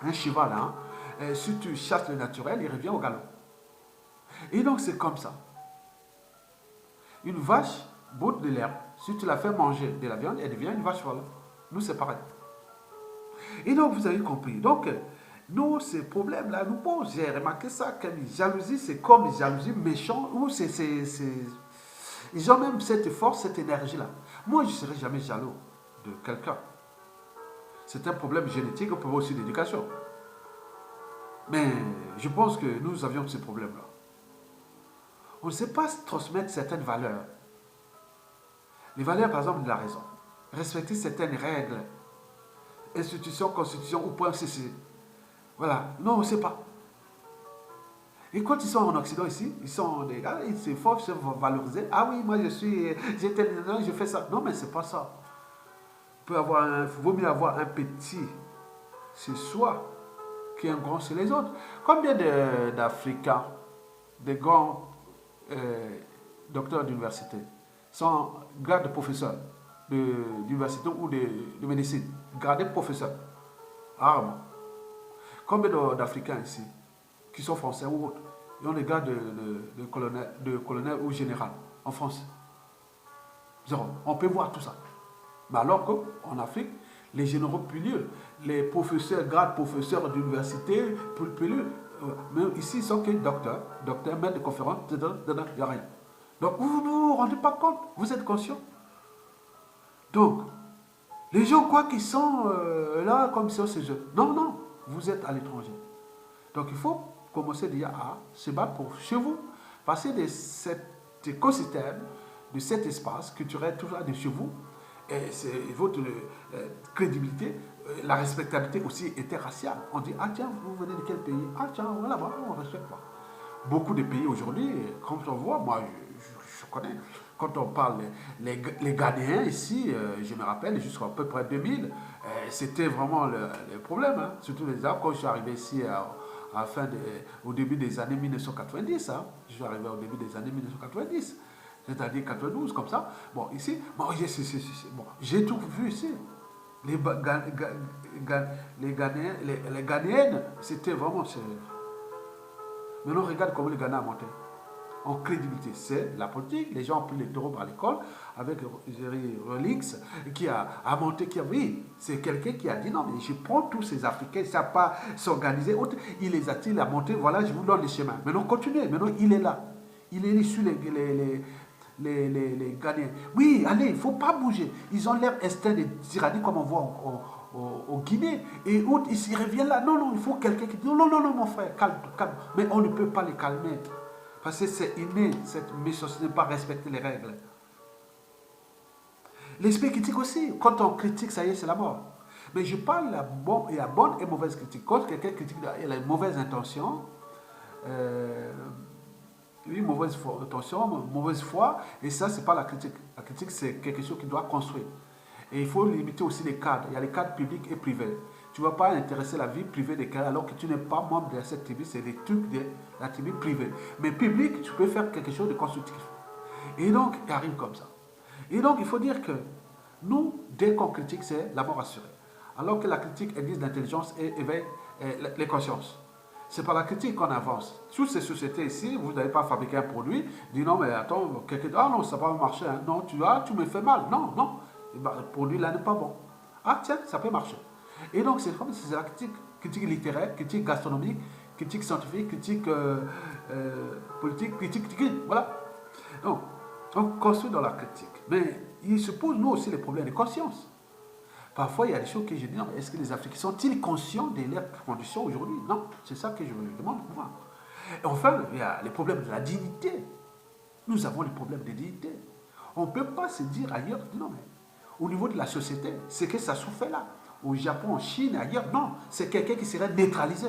un cheval, hein. Si tu chasses le naturel, il revient au galop. Et donc, c'est comme ça. Une vache bout de l'herbe. Si tu la fais manger de la viande, elle devient une vache folle. Nous, c'est pareil. Et donc, vous avez compris. Donc, nous, ces problèmes-là, nous, bon, j'ai remarqué ça, que jalousie, c'est comme une jalousie méchante, ou ils ont même cette force, cette énergie-là. Moi, je ne serai jamais jaloux de quelqu'un. C'est un problème génétique, un problème aussi d'éducation. Mais je pense que nous avions ce problème-là. On ne sait pas transmettre certaines valeurs. Les valeurs, par exemple, de la raison. Respecter certaines règles, institutions, constitutions ou point CC. Voilà. Non, on ne sait pas. Et quand ils sont en Occident ici, ils sont des gars, ils se forcent, se valoriser. Ah oui, moi je fais ça. Non, mais c'est pas ça. Vaut mieux avoir un petit chez soi qu'un grand chez les autres. Combien d'Africains, de grands docteurs d'université, sont grades de professeurs d'université ou de médecine, gradés professeurs, rarement. Combien d'Africains ici qui sont français ou autres, ils ont des grades de colonel ou général en France. Zéro. On peut voir tout ça. Mais alors qu'en Afrique, les généraux plus les professeurs, grades professeurs d'université, plus mais ici, ils sont que docteurs, maîtres de conférence, il n'y a rien. Donc, vous ne vous rendez pas compte, vous êtes conscient. Donc, les gens croient qu'ils sont là comme ça, ces jeux. Non, non, vous êtes à l'étranger. Donc, il faut commencer déjà à se battre pour chez vous, passer de cet écosystème, de cet espace culturel toujours de chez vous, et c'est votre crédibilité, la respectabilité aussi interraciale. On dit, ah tiens, vous venez de quel pays? Ah tiens, voilà, on ne respecte pas. Beaucoup de pays aujourd'hui, quand on voit, moi je connais, quand on parle, les Ghanéens ici, je me rappelle, jusqu'à peu près 2000, c'était vraiment le problème, hein. Surtout les arbres, quand je suis arrivé ici au début des années 1990. Hein. Je suis arrivé au début des années 1990. C'est-à-dire 92, comme ça. Bon, ici, bon, j'ai tout vu ici. Les Ghanéennes, c'était vraiment... Maintenant, regarde comment le Ghana a monté. En crédibilité, c'est la politique. Les gens ont pris les taureaux à l'école avec Jerry Relix qui a monté, oui, c'est quelqu'un qui a dit non, mais je prends tous ces Africains, ils ne savent pas s'organiser. Il les attire, il a monté, voilà, je vous donne les schémas. Maintenant, continuez. Maintenant, il est là. Il est issu les Ghanéens. Oui, allez, il ne faut pas bouger. Ils ont l'air instinct de tyrannie comme on voit au Guinée. Et autres, ils reviennent là. Non, non, il faut quelqu'un qui dit non, non, non, mon frère, calme, calme. Mais on ne peut pas les calmer. Parce que c'est inné, cette méchanceté de ne pas respecter les règles. L'esprit critique aussi. Quand on critique, ça y est, c'est la mort. Mais je parle, il y a bonne et mauvaise critique. Quand quelqu'un critique, il a une mauvaise intention. Oui, mauvaise intention, mauvaise foi. Et ça, c'est pas la critique. La critique, c'est quelque chose qui doit construire. Et il faut limiter aussi les cadres. Il y a les cadres publics et privés. Tu ne vas pas intéresser la vie privée des cadres alors que tu n'es pas membre de cette tribu. C'est des trucs de la tribu privée. Mais public, tu peux faire quelque chose de constructif. Et donc, il arrive comme ça. Et donc, il faut dire que nous, dès qu'on critique, c'est la mort assurée. Alors que la critique existe l'intelligence et éveille les consciences. C'est par la critique qu'on avance. Toutes ces sociétés ici, vous n'avez pas fabriqué un produit, dit non, mais attends, ah non, ça va pas marcher. Hein. Non, tu me fais mal. Non, non. Ben, le produit là n'est pas bon. Ah tiens, ça peut marcher. Et donc, c'est comme c'est la critique littéraire, critique gastronomique, critique scientifique, critique politique, critique, voilà. Donc, on construit dans la critique. Mais il se pose, nous aussi, les problèmes de conscience. Parfois, il y a des choses que je dis, non, mais est-ce que les Africains sont-ils conscients de leurs conditions aujourd'hui? Non, c'est ça que je me demande pour moi. Et enfin, il y a les problèmes de la dignité. Nous avons les problèmes de dignité. On ne peut pas se dire ailleurs, non, mais au niveau de la société, c'est que ça souffre là. Au Japon, en Chine, ailleurs, non. C'est quelqu'un qui serait neutralisé.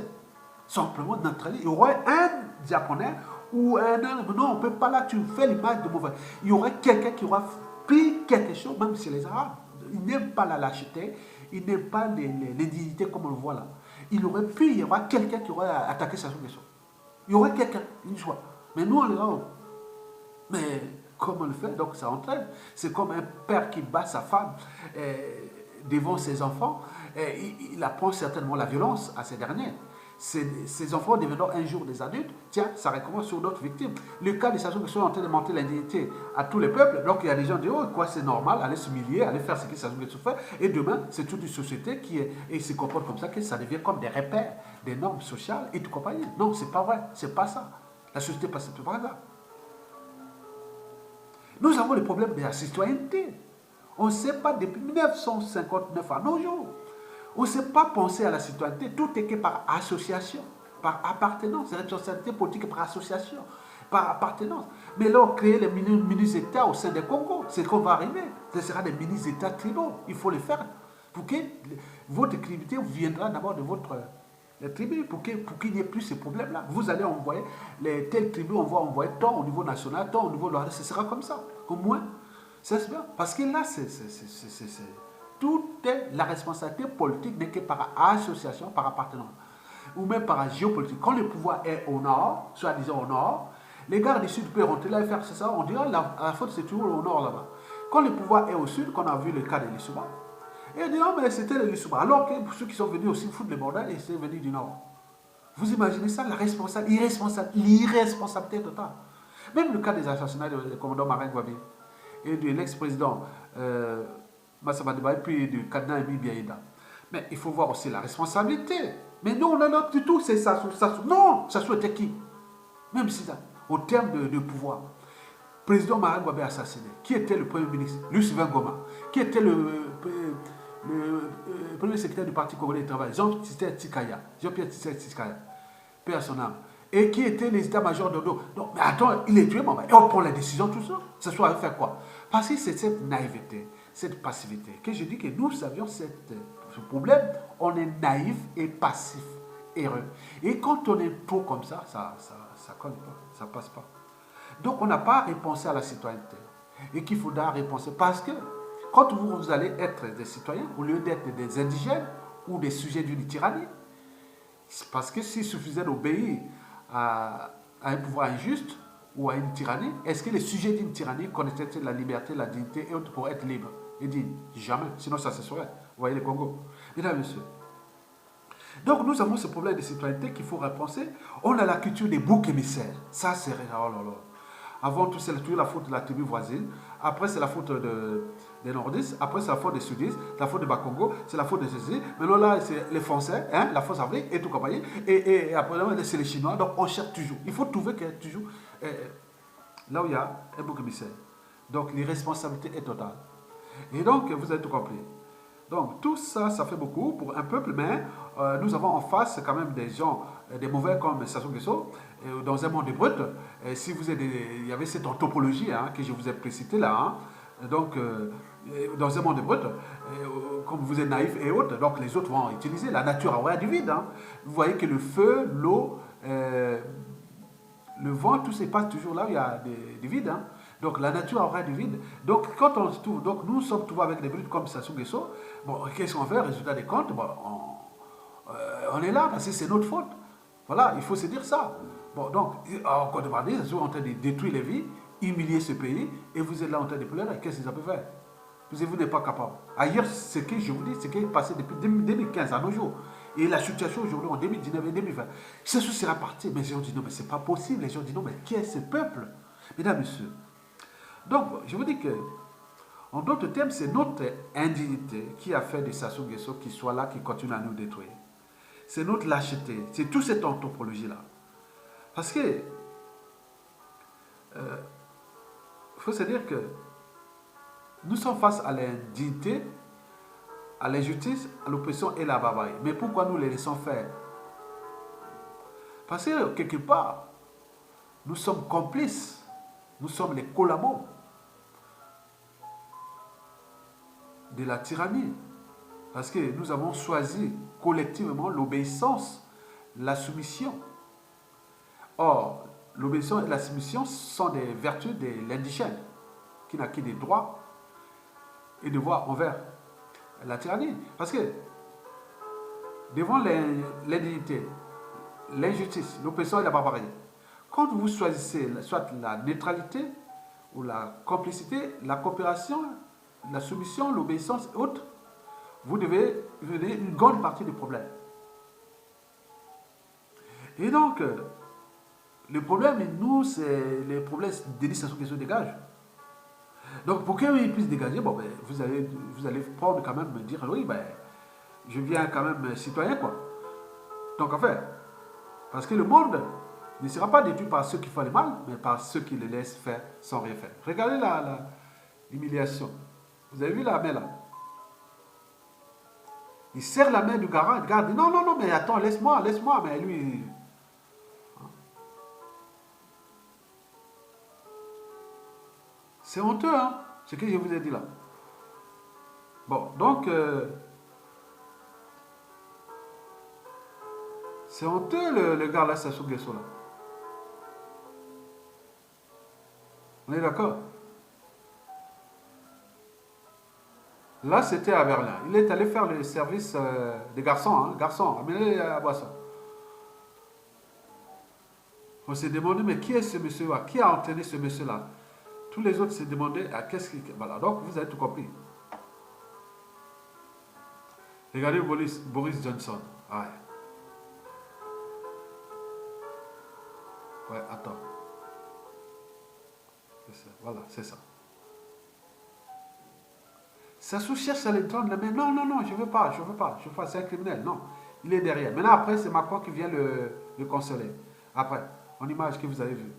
Simplement neutralisé. Il y aurait un Japonais ou un... Non, on ne peut pas là, tu fais l'image de mauvais. Il y aurait quelqu'un qui aura pris quelque chose, même chez les Arabes. Ils n'aiment pas la lâcheté, ils n'aiment pas l'indignité comme on le voit là. Il aurait pu, il y aura quelqu'un qui aurait attaqué sa succession. Il y aurait quelqu'un, une choix. Mais nous, on les rend. Mais comme on le fait, donc ça entraîne. C'est comme un père qui bat sa femme devant ses enfants. Il apprend certainement la violence à ces derniers. Ces enfants devenant un jour des adultes, tiens, ça recommence sur d'autres victimes. Le cas des Sassou qui sont en train de monter l'indignité à tous les peuples, donc il y a des gens qui disent, oh, quoi, c'est normal, aller s'humilier, aller faire ce que Sassou Nguesso fait, et demain, c'est toute une société et se comporte comme ça, que ça devient comme des repères, des normes sociales et tout compagnie. Non, c'est pas vrai, c'est pas ça. La société passe par là. Nous avons le problème de la citoyenneté. On ne sait pas depuis 1959 à nos jours. On ne sait pas penser à la citoyenneté, tout est que par association, par appartenance, la responsabilité politique par association, par appartenance. Mais là, on crée les mini-États au sein des Congo, c'est ce qu'on va arriver. Ce sera des mini-États tribaux, il faut les faire. Pour que votre crédibilité viendra d'abord de votre tribu, pour qu'il n'y ait plus ces problèmes-là. Vous allez envoyer, telles tribus, on va envoyer tant au niveau national, tant au niveau local, ce sera comme ça. Au moins, c'est bien. Parce que là, tout est la responsabilité politique n'est que par association, par appartenance, ou même par géopolitique. Quand le pouvoir est au nord, soit disant au nord, les gars du sud peuvent rentrer là et faire ça, on dira la faute c'est toujours au nord là-bas. Quand le pouvoir est au sud, qu'on a vu le cas de l'Issouba, et on dit non mais c'était l'Issouba, alors que ceux qui sont venus aussi foutre les bordels, ils sont venus du nord. Vous imaginez ça, l'irresponsabilité totale. Même le cas des assassinats du commandant Marin Gwabi et de l'ex-président Massamba Deba et puis du Kadna Emi Biaïda. Mais il faut voir aussi la responsabilité. Mais nous, on a notre du tout, c'est ça. Non, ça était qui? Même si ça, au terme de pouvoir. Président Marin Gwabi assassiné. Qui était le premier ministre? Lucien Goma. Qui était le premier secrétaire du Parti congolais du travail? Jean-Pierre Tikaya. Paix à son âme. Et qui était les états-majors de dos. Non, mais attends, il est tué, maman. Et on prend la décision, tout ça. Ça soit faire quoi? Parce que c'est cette naïveté, cette passivité, que je dis que nous savions ce problème, on est naïf et passif, heureux. Et quand on est trop comme ça, ça colle pas, ça passe pas. Donc on n'a pas repensé à la citoyenneté. Et qu'il faudra repenser. Parce que quand vous allez être des citoyens, au lieu d'être des indigènes ou des sujets d'une tyrannie, Parce que s'il suffisait d'obéir à un pouvoir injuste ou à une tyrannie, est-ce que les sujets d'une tyrannie connaissaient la liberté, la dignité et autres pour être libres et dignes? Jamais. Sinon, ça se saurait. Vous voyez le Congo. Mesdames et messieurs. Donc, nous avons ce problème de citoyenneté qu'il faut repenser. On a la culture des boucs émissaires. Ça, c'est... Oh là là. Avant tout, c'est toujours la faute de la tribu voisine. Après, c'est la faute des nordistes. Après, c'est la faute des sudistes. La faute de Bakongo. C'est la faute de ceci. Maintenant, là, c'est les Français, hein, la force Afrique et tout compagnie. Et après, c'est les Chinois. Donc, on cherche toujours. Il faut trouver qu'il y a toujours là où il y a un bouc émissaire. Donc, l'irresponsabilité est totale. Et donc, vous avez tout compris. Donc, tout ça, ça fait beaucoup pour un peuple, mais nous avons en face quand même des gens, des mauvais comme Sassou Nguesso, dans un monde brut. Si vous êtes il y avait cette anthropologie hein, que je vous ai précitée là. Hein, donc, dans un monde brut, comme vous êtes naïf et autres, donc les autres vont utiliser. La nature a horreur du vide. Hein. Vous voyez que le feu, l'eau, le vent, tout se passe toujours là où il y a des vides. Hein. Donc la nature a horreur du vide. Donc quand on se trouve, donc nous sommes trouvés avec des brutes comme Sassou Nguesso, bon, qu'est-ce qu'on fait? Résultat des comptes, bon, on est là parce que c'est notre faute. Voilà, il faut se dire ça. Bon, donc, en Côte d'Ivoire, ils sont en train de détruire les vies, humilier ce pays, et vous êtes là en train de pleurer. Qu'est-ce que ça peut faire? Vous n'êtes pas capable. Ailleurs, ce que je vous dis, c'est qu'il est passé depuis 2015 à nos jours. Et la situation aujourd'hui, en 2019 et 2020, ça sera parti. Mais les gens disent non, mais c'est pas possible. Les gens disent non, mais qui est ce peuple? Mesdames, messieurs. Donc, je vous dis que, en d'autres termes, c'est notre indignité qui a fait de Sassou Nguesso qui soit là, qui continue à nous détruire. C'est notre lâcheté. C'est toute cette anthropologie-là. Parce que, il faut se dire que nous sommes face à l'indignité, à l'injustice, à l'oppression et à la barbarie. Mais pourquoi nous les laissons faire? Parce que, quelque part, nous sommes complices. Nous sommes les collabos de la tyrannie. Parce que nous avons choisi collectivement l'obéissance, la soumission. Or, l'obéissance et la soumission sont des vertus de l'indigène, qui n'a que des droits et devoirs envers la tyrannie. Parce que, devant l'indignité, l'injustice, l'oppression et la barbarie, quand vous choisissez soit la neutralité ou la complicité, la coopération, la soumission, l'obéissance et autres, vous devez donner une grande partie du problème. Et donc, le problème, nous, c'est les problèmes Denis Sassou Nguesso dégage. Donc, pour qu'il puisse dégager, bon, ben, vous allez prendre quand même, me dire, oui, ben, je viens quand même citoyen, quoi. Donc, en fait, parce que le monde ne sera pas détruit par ceux qui font le mal, mais par ceux qui le laissent faire sans rien faire. Regardez l'humiliation. Vous avez vu la main là? Il serre la main du garant, il regarde, non, non, non, mais attends, laisse-moi, mais lui... C'est honteux, hein, ce que je vous ai dit là. Bon, donc... c'est honteux le gars là, Sassou Nguesso là. On est d'accord? Là, c'était à Berlin. Il est allé faire le service des garçons, hein, garçons, amenez à boisson. On s'est demandé, mais qui est ce monsieur-là? Qui a entraîné ce monsieur-là? Tous les autres se demandaient à qu'est-ce qu'il... Voilà, donc vous avez tout compris. Regardez Boris Johnson. Ouais. Ouais, attends. Voilà, c'est ça. Sassou cherche à les prendre la main. Non, non, non, je ne veux pas, c'est un criminel. Non, il est derrière. Maintenant, après, c'est Macron qui vient le consoler. Après, en image que vous avez vue.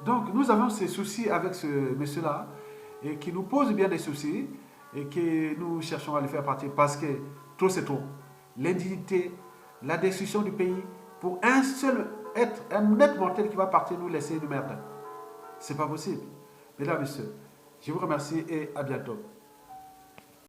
Donc, nous avons ces soucis avec ce monsieur-là, et qui nous pose bien des soucis, et que nous cherchons à le faire partir, parce que trop c'est trop. L'indignité, la destruction du pays, pour un seul être, un être mortel qui va partir nous laisser une merde. C'est pas possible. Mesdames, messieurs, je vous remercie et à bientôt.